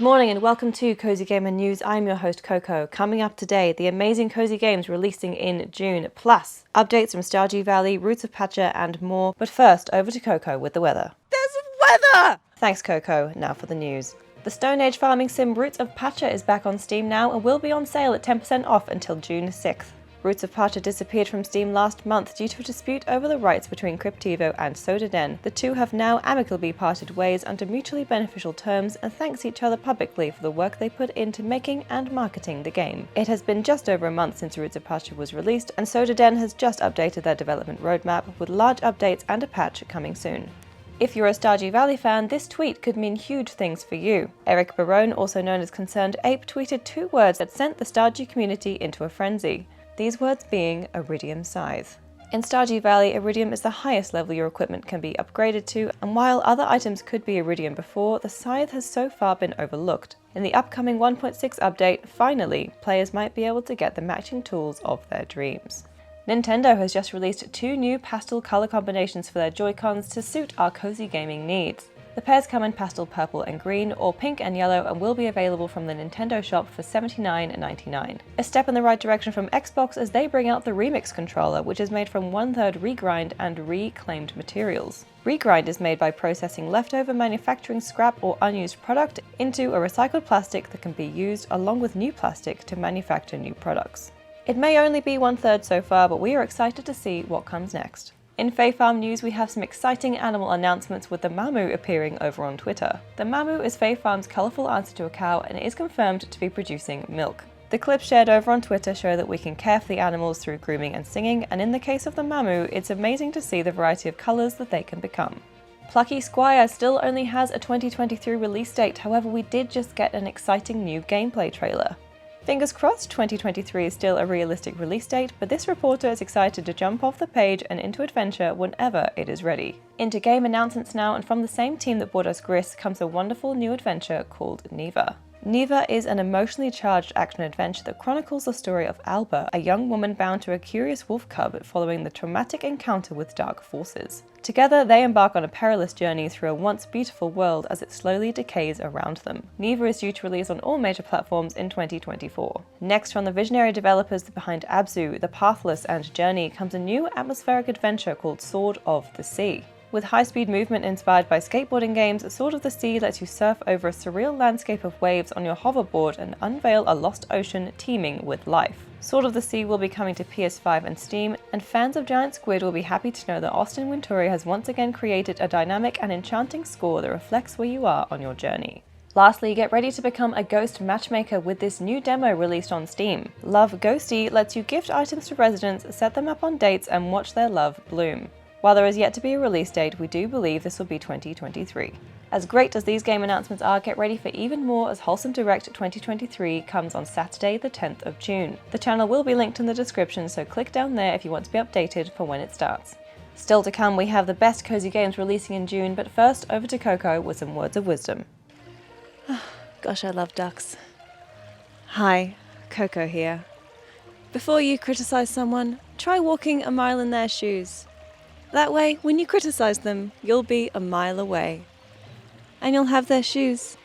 morning and welcome to Cozy Gamer News. I'm your host Coco. Coming up today, the amazing cozy games releasing in June, plus updates from Stardew Valley, Roots of Pacha and more. But first, over to Coco with the weather. There's weather! Thanks Coco, now for the news. The Stone Age farming sim Roots of Pacha is back on Steam now and will be on sale at 10% off until June 6th. Roots of Pacha disappeared from Steam last month due to a dispute over the rights between Cryptivo and Dordogne. The two have now amicably parted ways under mutually beneficial terms and thanks each other publicly for the work they put into making and marketing the game. It has been just over a month since Roots of Pacha was released, and Dordogne has just updated their development roadmap with large updates and a patch coming soon. If you're a Stardew Valley fan, this tweet could mean huge things for you. Eric Barone, also known as Concerned Ape, tweeted 2 words that sent the Stardew community into a frenzy. These words being Iridium Scythe. In Stardew Valley, Iridium is the highest level your equipment can be upgraded to, and while other items could be Iridium before, the Scythe has so far been overlooked. In the upcoming 1.6 update, finally, players might be able to get the matching tools of their dreams. Nintendo has just released 2 new pastel color combinations for their Joy-Cons to suit our cozy gaming needs. The pairs come in pastel purple and green, or pink and yellow, and will be available from the Nintendo shop for $79.99. A step in the right direction from Xbox as they bring out the Remix controller, which is made from 1/3 regrind and reclaimed materials. Regrind is made by processing leftover manufacturing scrap or unused product into a recycled plastic that can be used along with new plastic to manufacture new products. It may only be 1/3 so far, but we are excited to see what comes next. In Fae Farm news, we have some exciting animal announcements with the Mamu appearing over on Twitter. The Mamu is Fae Farm's colourful answer to a cow and is confirmed to be producing milk. The clips shared over on Twitter show that we can care for the animals through grooming and singing, and in the case of the Mamu, it's amazing to see the variety of colours that they can become. Plucky Squire still only has a 2023 release date, however we did just get an exciting new gameplay trailer. Fingers crossed 2023 is still a realistic release date, but this reporter is excited to jump off the page and into adventure whenever it is ready. Into game announcements now, and from the same team that brought us Gris comes a wonderful new adventure called Neva. Neva is an emotionally charged action-adventure that chronicles the story of Alba, a young woman bound to a curious wolf cub following the traumatic encounter with dark forces. Together, they embark on a perilous journey through a once beautiful world as it slowly decays around them. Neva is due to release on all major platforms in 2024. Next, from the visionary developers behind Abzu, The Pathless and Journey comes a new atmospheric adventure called Sword of the Sea. With high-speed movement inspired by skateboarding games, Sword of the Sea lets you surf over a surreal landscape of waves on your hoverboard and unveil a lost ocean teeming with life. Sword of the Sea will be coming to PS5 and Steam, and fans of Giant Squid will be happy to know that Austin Wintory has once again created a dynamic and enchanting score that reflects where you are on your journey. Lastly, get ready to become a ghost matchmaker with this new demo released on Steam. Love Ghostie lets you gift items to residents, set them up on dates, and watch their love bloom. While there is yet to be a release date, we do believe this will be 2023. As great as these game announcements are, get ready for even more as Wholesome Direct 2023 comes on Saturday the 10th of June. The channel will be linked in the description, so click down there if you want to be updated for when it starts. Still to come, we have the best cozy games releasing in June, but first over to Coco with some words of wisdom. Gosh, I love ducks. Hi, Coco here. Before you criticize someone, try walking a mile in their shoes. That way, when you criticize them, you'll be a mile away. And you'll have their shoes.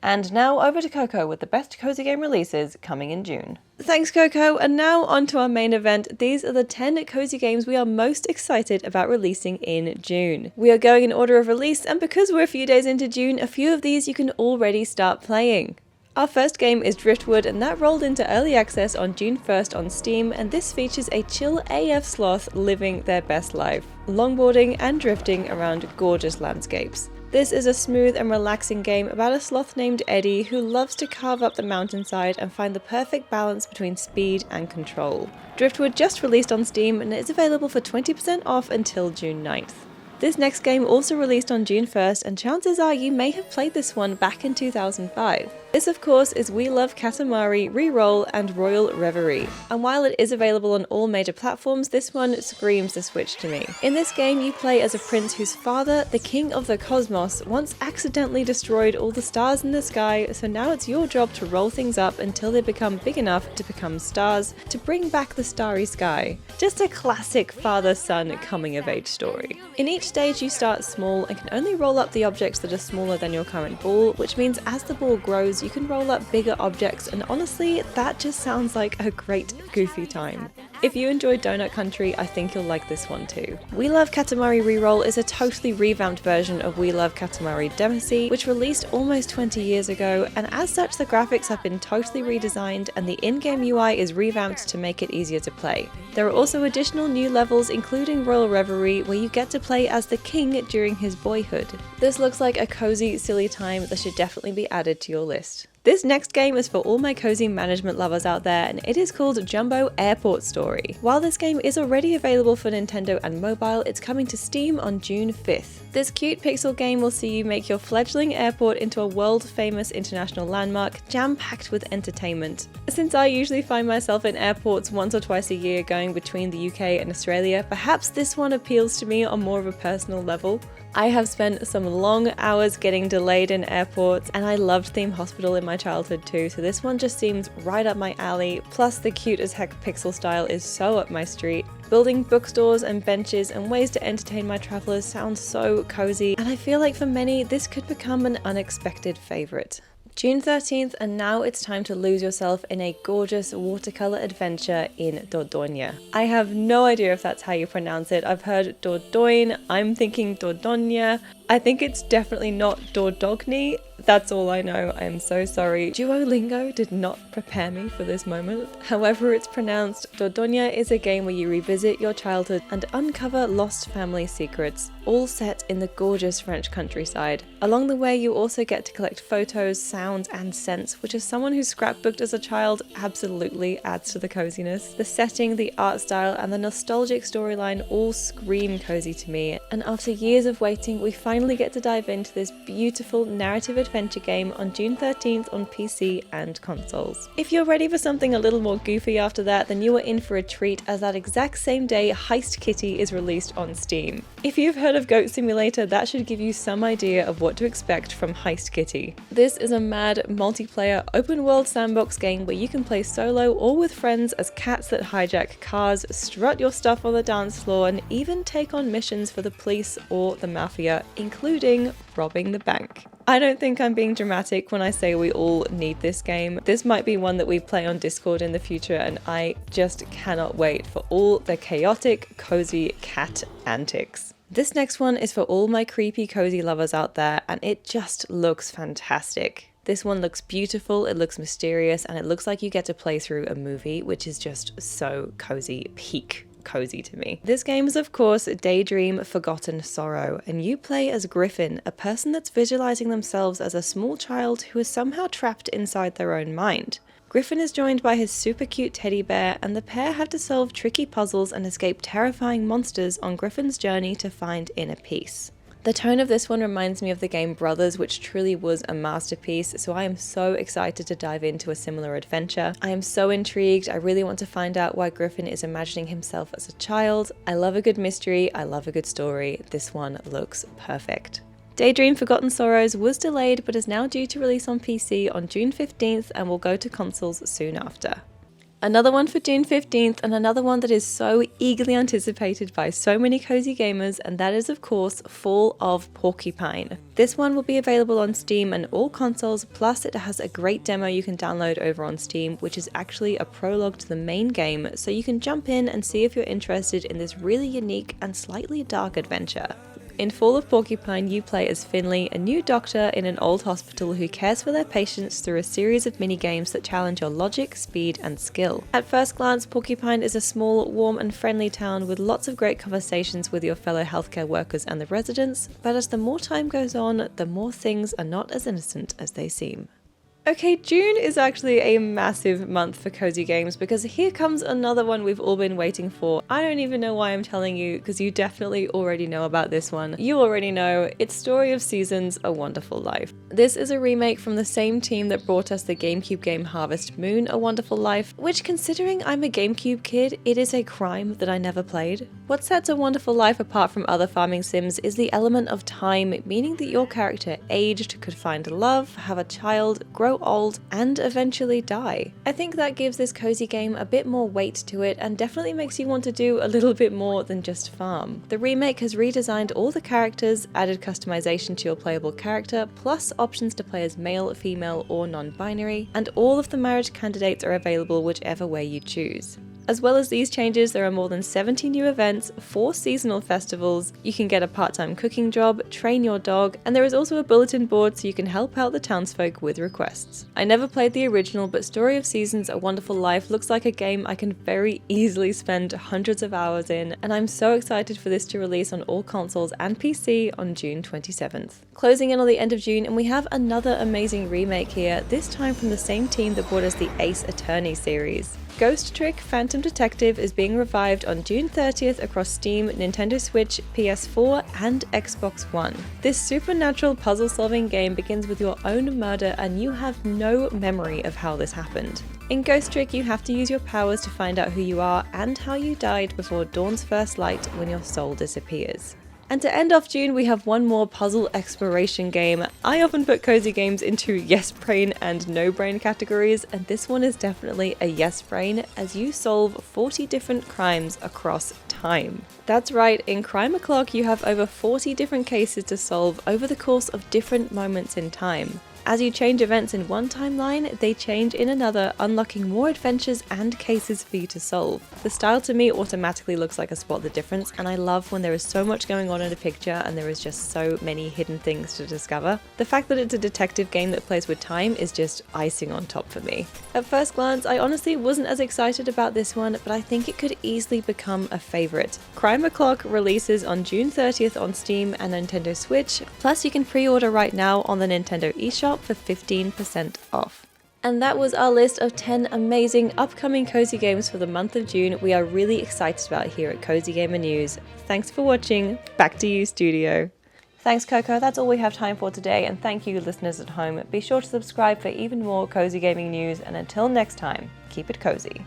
And now over to Coco with the best cozy game releases coming in June. Thanks Coco, and now on to our main event. These are the 10 cozy games we are most excited about releasing in June. We are going in order of release, and because we're a few days into June, a few of these you can already start playing. Our first game is Driftwood, and that rolled into early access on June 1st on Steam, and this features a chill AF sloth living their best life, longboarding and drifting around gorgeous landscapes. This is a smooth and relaxing game about a sloth named Eddie who loves to carve up the mountainside and find the perfect balance between speed and control. Driftwood just released on Steam and is available for 20% off until June 9th. This next game also released on June 1st, and chances are you may have played this one back in 2005. This of course is We Love Katamari, REROLL and Royal Reverie. And while it is available on all major platforms, this one screams the Switch to me. In this game you play as a prince whose father, the king of the cosmos, once accidentally destroyed all the stars in the sky, so now it's your job to roll things up until they become big enough to become stars, to bring back the starry sky. Just a classic father-son coming-of-age story. In each stage you start small and can only roll up the objects that are smaller than your current ball, which means as the ball grows you can roll up bigger objects, and honestly that just sounds like a great goofy time. If you enjoyed Donut Country, I think you'll like this one too. We Love Katamari REROLL is a totally revamped version of We Love Katamari Demacy, which released almost 20 years ago, and as such the graphics have been totally redesigned and the in-game UI is revamped to make it easier to play. There are also additional new levels including Royal Reverie, where you get to play as the king during his boyhood. This looks like a cozy, silly time that should definitely be added to your list. This next game is for all my cozy management lovers out there, and it is called Jumbo Airport Story. While this game is already available for Nintendo and mobile, it's coming to Steam on June 5th. This cute pixel game will see you make your fledgling airport into a world-famous international landmark, jam-packed with entertainment. Since I usually find myself in airports once or twice a year going between the UK and Australia, perhaps this one appeals to me on more of a personal level. I have spent some long hours getting delayed in airports, and I loved Theme Hospital in my childhood too, so this one just seems right up my alley, plus the cute as heck pixel style is so up my street. Building bookstores and benches and ways to entertain my travellers sounds so cozy, and I feel like for many this could become an unexpected favourite. June 13th, and now it's time to lose yourself in a gorgeous watercolour adventure in Dordogne. I have no idea if that's how you pronounce it. I've heard Dordogne, I'm thinking Dordogne. I think it's definitely not Dordogne. That's all I know. I am so sorry. Duolingo did not prepare me for this moment. However it's pronounced, Dordogne is a game where you revisit your childhood and uncover lost family secrets, all set in the gorgeous French countryside. Along the way you also get to collect photos, sounds and scents, which as someone who scrapbooked as a child absolutely adds to the coziness. The setting, the art style and the nostalgic storyline all scream cozy to me, and after years of waiting we finally get to dive into this beautiful narrative adventure game on June 13th on PC and consoles. If you're ready for something a little more goofy after that, then you are in for a treat, as that exact same day Heist Kitty is released on Steam. If you've heard of Goat Simulator, that should give you some idea of what to expect from Heist Kitty. This is a mad multiplayer open world sandbox game where you can play solo or with friends as cats that hijack cars, strut your stuff on the dance floor and even take on missions for the police or the mafia, including robbing the bank. I don't think I'm being dramatic when I say we all need this game. This might be one that we play on Discord in the future, and I just cannot wait for all the chaotic, cozy cat antics. This next one is for all my creepy cozy lovers out there, and it just looks fantastic. This one looks beautiful, it looks mysterious, and it looks like you get to play through a movie, which is just so cozy, peak cozy to me. This game is of course Daydream Forgotten Sorrow, and you play as Griffin, a person that's visualizing themselves as a small child who is somehow trapped inside their own mind. Griffin is joined by his super cute teddy bear, and the pair have to solve tricky puzzles and escape terrifying monsters on Griffin's journey to find inner peace. The tone of this one reminds me of the game Brothers, which truly was a masterpiece, so I am so excited to dive into a similar adventure. I am so intrigued, I really want to find out why Griffin is imagining himself as a child. I love a good mystery, I love a good story. This one looks perfect. Daydream Forgotten Sorrows was delayed but is now due to release on PC on June 15th and will go to consoles soon after. Another one for June 15th, and another one that is so eagerly anticipated by so many cozy gamers, and that is of course Fall of Porcupine. This one will be available on Steam and all consoles, plus it has a great demo you can download over on Steam, which is actually a prologue to the main game, so you can jump in and see if you're interested in this really unique and slightly dark adventure. In Fall of Porcupine, you play as Finley, a new doctor in an old hospital who cares for their patients through a series of mini-games that challenge your logic, speed, and skill. At first glance, Porcupine is a small, warm, and friendly town with lots of great conversations with your fellow healthcare workers and the residents, but as the more time goes on, the more things are not as innocent as they seem. Okay, June is actually a massive month for cozy games because here comes another one we've all been waiting for. I don't even know why I'm telling you because you definitely already know about this one. You already know, it's Story of Seasons: A Wonderful Life. This is a remake from the same team that brought us the GameCube game Harvest Moon: A Wonderful Life, which, considering I'm a GameCube kid, it is a crime that I never played. What sets A Wonderful Life apart from other farming sims is the element of time, meaning that your character aged, could find love, have a child, grow old, and eventually die. I think that gives this cozy game a bit more weight to it and definitely makes you want to do a little bit more than just farm. The remake has redesigned all the characters, added customization to your playable character, plus options to play as male, female, or non-binary, and all of the marriage candidates are available whichever way you choose. As well as these changes, there are more than 70 new events, 4 seasonal festivals, you can get a part-time cooking job, train your dog, and there is also a bulletin board so you can help out the townsfolk with requests. I never played the original, but Story of Seasons: A Wonderful Life looks like a game I can very easily spend hundreds of hours in, and I'm so excited for this to release on all consoles and PC on June 27th. Closing in on the end of June, and we have another amazing remake here, this time from the same team that brought us the Ace Attorney series. Ghost Trick Phantom Detective is being revived on June 30th across Steam, Nintendo Switch, PS4, and Xbox One. This supernatural puzzle-solving game begins with your own murder and you have no memory of how this happened. In Ghost Trick, you have to use your powers to find out who you are and how you died before dawn's first light when your soul disappears. And to end off June, we have one more puzzle exploration game. I often put cozy games into yes brain and no brain categories, and this one is definitely a yes brain as you solve 40 different crimes across time. That's right, in Crime O'Clock you have over 40 different cases to solve over the course of different moments in time. As you change events in one timeline, they change in another, unlocking more adventures and cases for you to solve. The style to me automatically looks like a spot the difference, and I love when there is so much going on in a picture and there is just so many hidden things to discover. The fact that it's a detective game that plays with time is just icing on top for me. At first glance, I honestly wasn't as excited about this one, but I think it could easily become a favourite. Crime O'Clock releases on June 30th on Steam and Nintendo Switch, plus you can pre-order right now on the Nintendo eShop for 15% off. And that was our list of 10 amazing upcoming cozy games for the month of June we are really excited about here at Cozy Gamer News. Thanks for watching, back to you studio. Thanks Coco, that's all we have time for today, and thank you listeners at home. Be sure to subscribe for even more cozy gaming news, and until next time, keep it cozy.